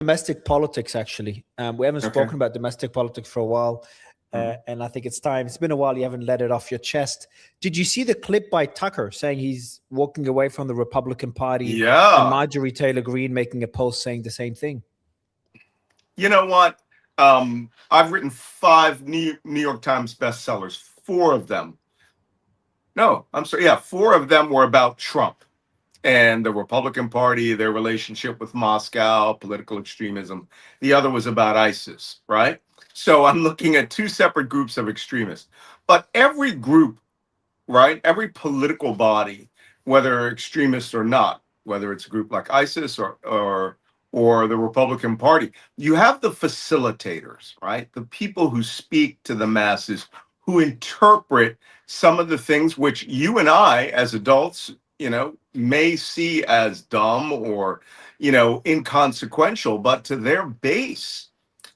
domestic politics, actually. We haven't Okay. spoken about domestic politics for a while. And I think it's time. It's been a while. You haven't let it off your chest. Did you see the clip by Tucker saying he's walking away from the Republican Party, and Yeah. Marjorie Taylor Greene making a post saying the same thing? You know what? I've written 5 New York Times bestsellers. 4 of them. No, I'm sorry. Yeah, 4 of them were about Trump and the Republican Party, their relationship with Moscow, political extremism. The other was about ISIS, right? So I'm looking at 2 separate groups of extremists. But every group, right? Every political body, whether extremist or not, whether it's a group like ISIS or the Republican Party, you have the facilitators, right? The people who speak to the masses, who interpret some of the things which you and I, as adults, may see as dumb or, inconsequential, but to their base,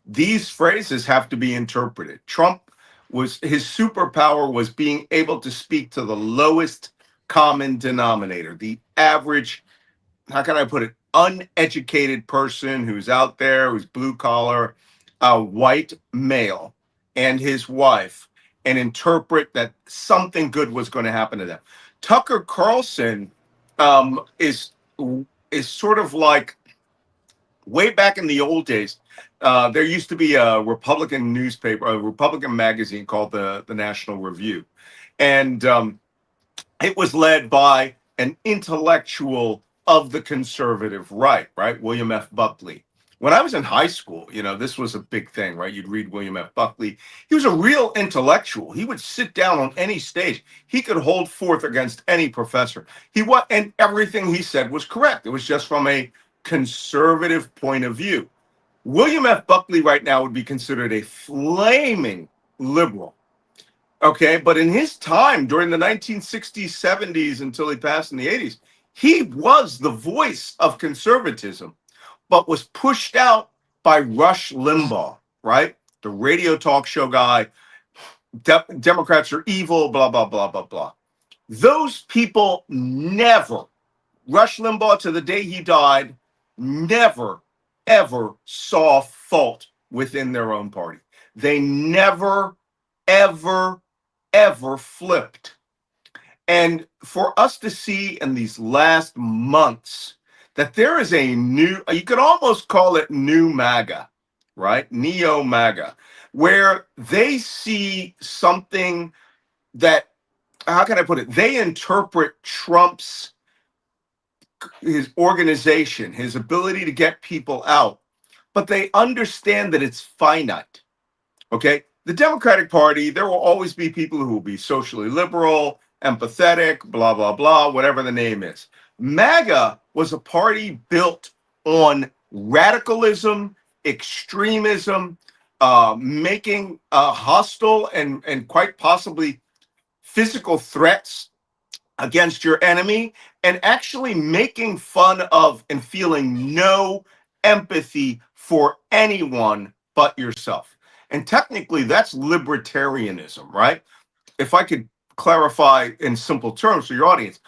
these phrases have to be interpreted. His superpower was being able to speak to the lowest common denominator, the average, how can I put it, uneducated person who's out there, who's blue collar, a white male, and his wife, and interpret that something good was going to happen to them. Tucker Carlson is sort of like, way back in the old days, there used to be a Republican newspaper, a Republican magazine called the National Review. And it was led by an intellectual of the conservative right? William F. Buckley. When I was in high school, this was a big thing, right? You'd read William F. Buckley. He was a real intellectual. He would sit down on any stage. He could hold forth against any professor. And everything he said was correct. It was just from a conservative point of view. William F. Buckley right now would be considered a flaming liberal. Okay, but in his time during the 1960s, 70s, until he passed in the 80s, he was the voice of conservatism, but was pushed out by Rush Limbaugh, right? The radio talk show guy. Democrats are evil, blah, blah, blah, blah, blah. Those people never, Rush Limbaugh to the day he died, never, ever saw fault within their own party. They never, ever flipped. And for us to see in these last months that there is a new, you could almost call it new MAGA, right? Neo MAGA, where they see something that, how can I put it? They interpret his organization, his ability to get people out, but they understand that it's finite. Okay? The Democratic Party, there will always be people who will be socially liberal, empathetic, blah, blah, blah, whatever the name is. MAGA was a party built on radicalism, extremism, making hostile and quite possibly physical threats against your enemy, and actually making fun of and feeling no empathy for anyone but yourself. And technically, that's libertarianism, right? If I could clarify in simple terms for your audience,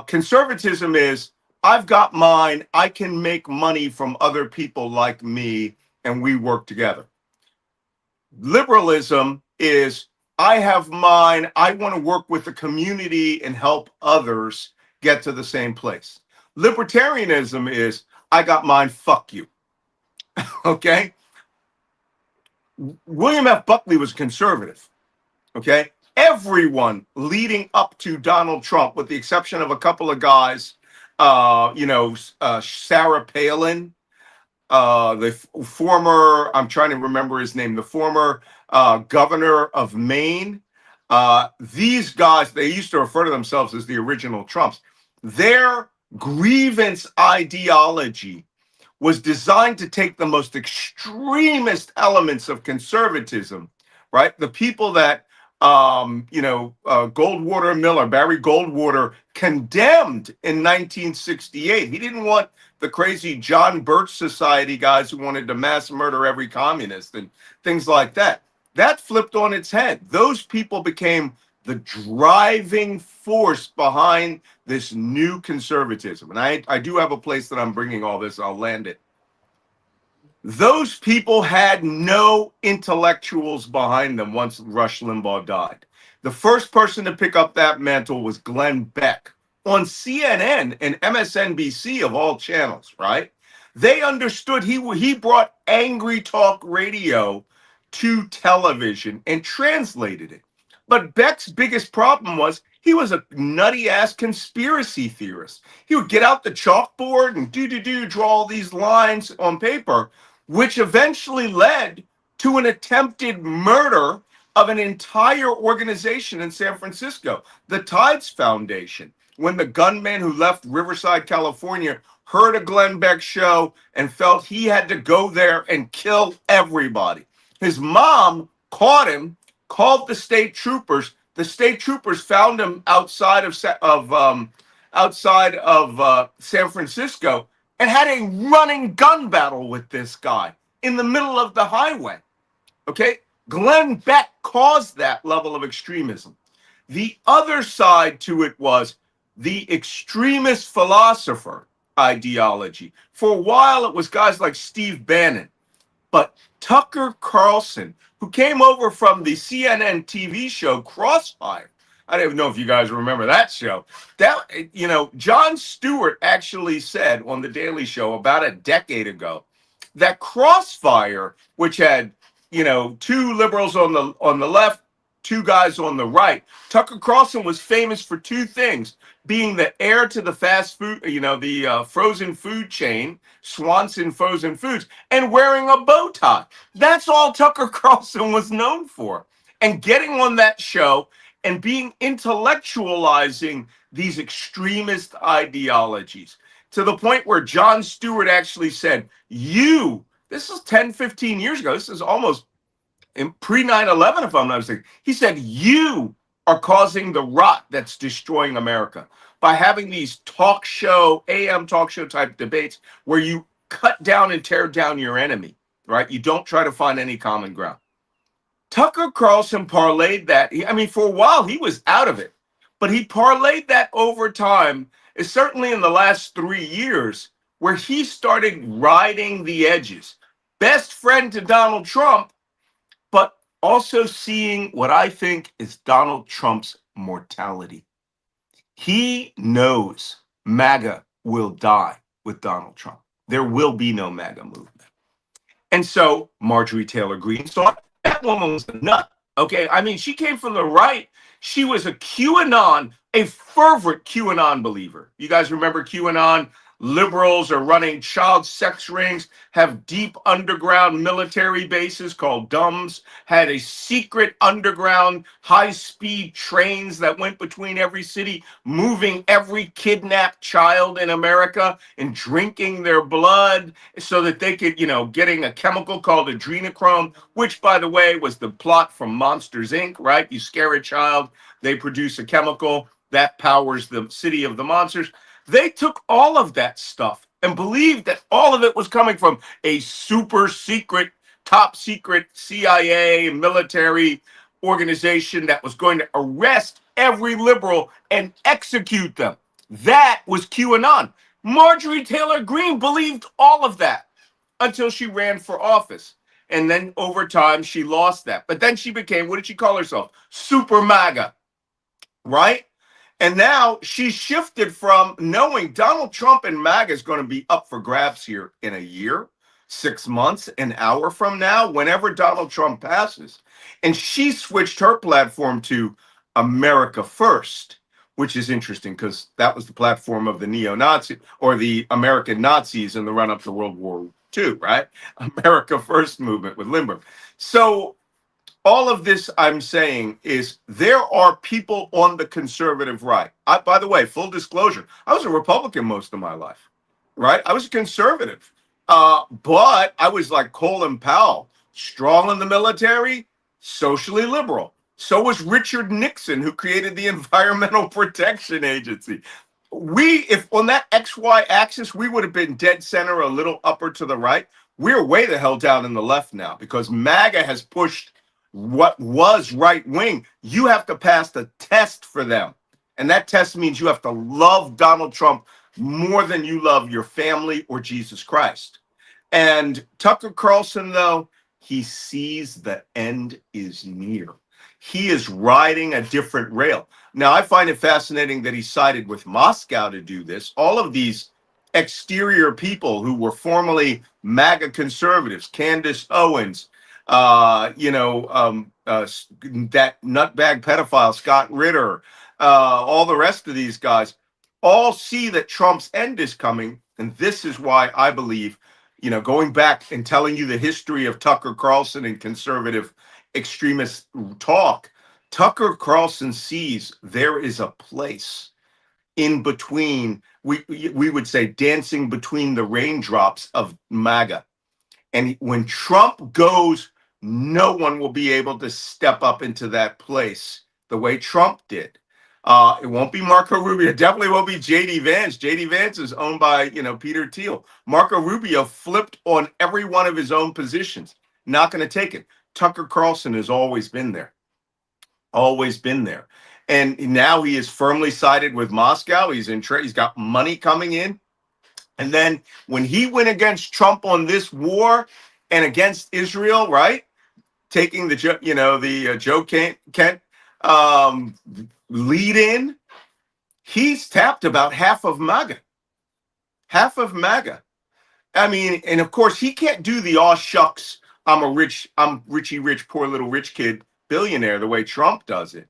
conservatism is, I've got mine, I can make money from other people like me, and we work together. Liberalism is, I have mine, I want to work with the community and help others get to the same place. Libertarianism is, I got mine, fuck you. Okay? William F. Buckley was conservative. Okay? Everyone leading up to Donald Trump, with the exception of a couple of guys, Sarah Palin, the former, I'm trying to remember his name, the former governor of Maine. These guys, they used to refer to themselves as the original Trumps. Their grievance ideology was designed to take the most extremist elements of conservatism, right? The people that, Goldwater Miller, Barry Goldwater, condemned in 1968. He didn't want the crazy John Birch Society guys who wanted to mass murder every communist and things like that. That flipped on its head. Those people became the driving force behind this new conservatism. And I do have a place that I'm bringing all this. I'll land it Those people had no intellectuals behind them once Rush Limbaugh died. The first person to pick up that mantle was Glenn Beck on CNN and MSNBC of all channels, right? They understood he brought angry talk radio to television and translated it. But Beck's biggest problem was he was a nutty ass conspiracy theorist. He would get out the chalkboard and draw all these lines on paper, which eventually led to an attempted murder of an entire organization in San Francisco, the Tides Foundation, when the gunman who left Riverside, California, heard a Glenn Beck show and felt he had to go there and kill everybody. His mom caught him, called the state troopers. The state troopers found him outside of San Francisco and had a running gun battle with this guy in the middle of the highway. Okay, Glenn Beck caused that level of extremism. The other side to it was the extremist philosopher ideology. For a while, it was guys like Steve Bannon, but Tucker Carlson, who came over from the CNN TV show Crossfire. I don't even know if you guys remember that show. That, you know, Jon Stewart actually said on the Daily Show about a decade ago that Crossfire, which had, you know, two liberals on the left, two guys on the right. Tucker Carlson was famous for two things: being the heir to the fast food, you know, the frozen food chain, Swanson Frozen Foods, and wearing a bow tie. That's all Tucker Carlson was known for. And getting on that show and being intellectualizing these extremist ideologies to the point where Jon Stewart actually said, this is 10, 15 years ago. This is almost in pre 9/11, if I'm not mistaken. He said, you are causing the rot that's destroying America by having these AM talk show type debates where you cut down and tear down your enemy, right? You don't try to find any common ground. Tucker Carlson parlayed that. I mean, for a while, he was out of it, but he parlayed that over time, certainly in the last 3 years, where he started riding the edges. Best friend to Donald Trump, but also seeing what I think is Donald Trump's mortality. He knows MAGA will die with Donald Trump. There will be no MAGA movement. And so Marjorie Taylor Greene saw it. That woman was a nut. Okay, I mean, she came from the right. She was a fervent QAnon believer. You guys remember QAnon? Liberals are running child sex rings, have deep underground military bases called DUMBs, had a secret underground high-speed trains that went between every city, moving every kidnapped child in America and drinking their blood so that they could, you know, getting a chemical called adrenochrome, which, by the way, was the plot from Monsters, Inc., right? You scare a child, they produce a chemical that powers the city of the monsters. They took all of that stuff and believed that all of it was coming from a super secret, top secret CIA military organization that was going to arrest every liberal and execute them. That was QAnon. Marjorie Taylor Greene believed all of that until she ran for office. And then over time, she lost that. But then she became, what did she call herself? Super MAGA, right? And now she shifted from knowing Donald Trump and MAGA is going to be up for grabs here in a year, 6 months, an hour from now, whenever Donald Trump passes. And she switched her platform to America First, which is interesting because that was the platform of the neo-Nazi or the American Nazis in the run-up to World War II, right? America First movement with Lindbergh. So all of this I'm saying is there are people on the conservative right. By the way, full disclosure, I was a Republican most of my life, right? I was a conservative, but I was like Colin Powell, strong in the military, socially liberal. So was Richard Nixon, who created the Environmental Protection Agency. If on that XY axis, we would have been dead center, a little upper to the right. We're way the hell down in the left now because MAGA has pushed what was right wing. You have to pass the test for them. And that test means you have to love Donald Trump more than you love your family or Jesus Christ. And Tucker Carlson, though, he sees the end is near. He is riding a different rail. Now, I find it fascinating that he sided with Moscow to do this. All of these exterior people who were formerly MAGA conservatives, Candace Owens, that nutbag pedophile, Scott Ritter, all the rest of these guys, all see that Trump's end is coming. And this is why I believe, going back and telling you the history of Tucker Carlson and conservative extremist talk, Tucker Carlson sees there is a place in between, we would say, dancing between the raindrops of MAGA. And when Trump goes, no one will be able to step up into that place the way Trump did. It won't be Marco Rubio. It definitely won't be J.D. Vance. J.D. Vance is owned by, Peter Thiel. Marco Rubio flipped on every one of his own positions. Not going to take it. Tucker Carlson has always been there. Always been there. And now he is firmly sided with Moscow. He's got money coming in. And then when he went against Trump on this war and against Israel, right? Taking the Joe Kent lead in, he's tapped about half of MAGA. Half of MAGA. I mean, and of course he can't do the aw shucks, I'm Richie Rich, poor little rich kid billionaire the way Trump does it.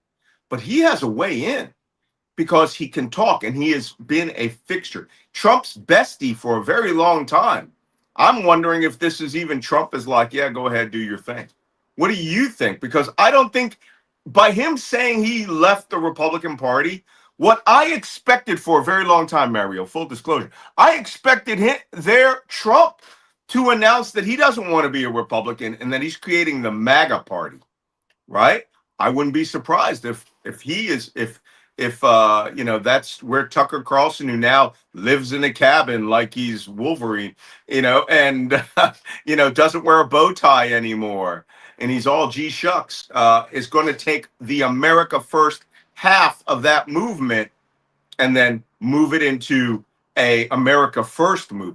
But he has a way in because he can talk and he has been a fixture. Trump's bestie for a very long time. I'm wondering if this is even Trump is like, yeah, go ahead, do your thing. What do you think? Because I don't think by him saying he left the Republican Party, what I expected for a very long time, Mario, full disclosure, I expected Trump to announce that he doesn't want to be a Republican and that he's creating the MAGA party, right? I wouldn't be surprised if that's where Tucker Carlson, who now lives in a cabin like he's Wolverine, and doesn't wear a bow tie anymore, and he's all gee shucks, is going to take the America First half of that movement and then move it into a America First movement.